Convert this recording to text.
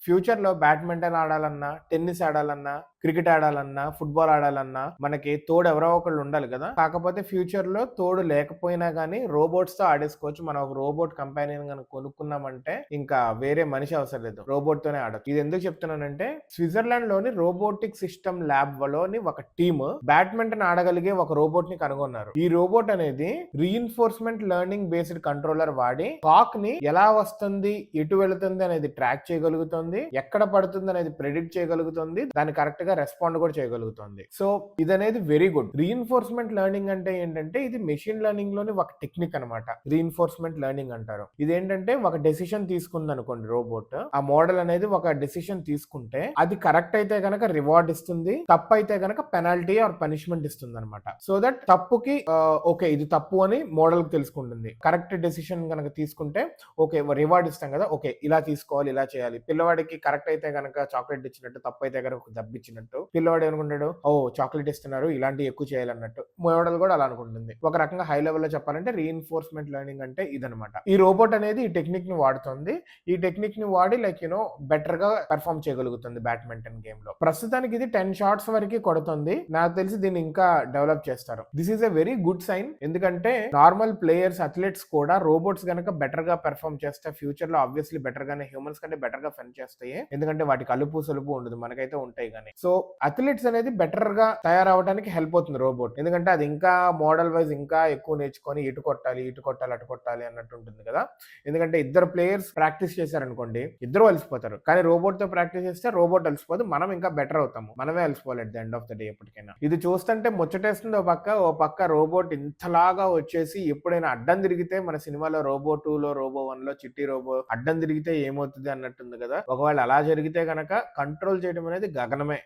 Future లో badminton ఆడాలన్నా, tennis ఆడాలన్నా, cricket ఆడాలన్నా, football ఆడాలన్నా మనకి తోడు ఎవరో ఒకళ్ళు ఉండాలి కదా. కాకపోతే ఫ్యూచర్ లో తోడు లేకపోయినా గానీ రోబోట్స్ తో ఆడేసుకోవచ్చు. మనం ఒక రోబోట్ కంపానియన్ కనుక కొనుక్కున్నామంటే ఇంకా వేరే మనిషి అవసరం లేదు, రోబోట్ తోనే ఆడొచ్చు. ఇది ఎందుకు చెప్తున్నానంటే, స్విట్జర్లాండ్ లోని రోబోటిక్ సిస్టమ్ ల్యాబ్ లోని ఒక టీమ్ బ్యాడ్మింటన్ ఆడగలిగే ఒక రోబోట్ ని కనుగొన్నారు. ఈ రోబోట్ అనేది రీఇన్ఫోర్స్మెంట్ లెర్నింగ్ బేస్డ్ కంట్రోలర్ వాడి కాక్ ని ఎలా వస్తుంది, ఎటు వెళుతుంది అనేది ట్రాక్ చేయగలుగుతుంది, ఎక్కడ పడుతుంది అనేది ప్రెడిక్ట్ చేయగలుగుతుంది, దాని కరెక్ట్ గా రెస్పాండ్ కూడా చేయగలుగుతుంది. సో ఇది అనేది వెరీ గుడ్. రీఇన్ఫోర్స్మెంట్ లెర్నింగ్ అంటే ఏంటంటే, ఇది మెషిన్ లెర్నింగ్ లోని ఒక టెక్నిక్ అనమాట. రీఇన్ఫోర్స్మెంట్ లెర్నింగ్ అంటారు. ఇదేంటంటే, ఒక డెసిషన్ తీసుకుంది అనుకోండి రోబోట్, ఆ మోడల్ అనేది ఒక డెసిషన్ తీసుకుంటే అది కరెక్ట్ అయితే గనక రివార్డ్ ఇస్తుంది, తప్పు అయితే గనక పెనాల్టీ ఆర్ పనిష్మెంట్ ఇస్తుంది అనమాట. సో దట్ తప్పుకి ఓకే ఇది తప్పు అని మోడల్ తెలుసుకుంటుంది. కరెక్ట్ డెసిషన్ గనక తీసుకుంటే ఓకే రివార్డ్ ఇస్తాం కదా, ఓకే ఇలా తీసుకోవాలి, ఇలా చేయాలి. పిల్లవాడికి కరెక్ట్ అయితే గనక చాక్లెట్ ఇచ్చినట్టు, తప్పు అయితే గనక దెబ్బ ఇచ్చినట్టు పిల్లవాడు ఏమనుకుంటాడు, ఓ చాక్లెట్ ఇస్తున్నారు ఇలాంటి ఎక్కువ చేయాలన్నట్టు. మోడల్ కూడా అలా అనుకుంటుంది. ఒక రకంగా హై లెవెల్ లో చెప్పాలంటే రీఇన్ఫోర్స్మెంట్ లెర్నింగ్ అంటే ఇదనమాట. ఈ రోబోట్ అనేది ఈ టెక్నిక్ ని వాడుతుంది. ఈ టెక్నిక్ ని వాడి బెటర్ గా పెర్ఫార్మ్ చేయగలుగుతుంది బ్యాడ్మింటన్ గేమ్ లో. ప్రస్తుతానికి ఇది 10 షాట్స్ వరకు కొడుతుంది. నాకు తెలిసి దీన్ని ఇంకా డెవలప్ చేస్తారు. This is a very good sign. ఎందుకంటే నార్మల్ ప్లేయర్స్, అథ్లెట్స్ కూడా రోబోట్స్ గనక బెటర్ గా పెర్ఫార్మ్ చేస్తే ఫ్యూచర్ లో ఆబ్వియస్లీ బెటర్ గానే హ్యూమన్స్ కంటే బెటర్ గా ఫన్ చేస్తాయి. ఎందుకంటే వాటికి అలుపు సలుపు ఉండదు, మనకైతే ఉంటాయి కానీ. సో అథ్లెట్స్ అనేది బెటర్ గా తయారవడానికి హెల్ప్ అవుతుంది రోబోట్. ఎందుకంటే అది ఇంకా మోడల్ వైజ్ ఇంకా ఎక్కువ నేర్చుకొని ఇటు కొట్టాలి, అటు కొట్టాలి అన్నట్టు ఉంటుంది కదా. ఎందుకంటే ఇద్దరు ప్లేయర్స్ ప్రాక్టీస్ చేశారనుకోండి, ఇద్దరు అలసిపోతారు. కానీ రోబోట్ తో ప్రాక్టీస్ చేస్తే రోబోట్ అలసిపోదు, మనం ఇంకా బెటర్ అవుతాము. మనమే అలసిపోవాలి at the end of the day ఎప్పటికైనా. ఇది చూస్తుంటే ముచ్చటేస్తుంది. ఓ పక్క రోబోట్ ఇంతలాగా వచ్చేసి ఎప్పుడైనా అడ్డం తిరిగితే, మన సినిమాలో రోబో 2 లో, రోబో 1 లో చిట్టి రోబో అడ్డం తిరిగితే ఏమవుతుంది అన్నట్టుంది కదా. ఒకవేళ అలా జరిగితే గనక కంట్రోల్ చేయడం అనేది గగనమే.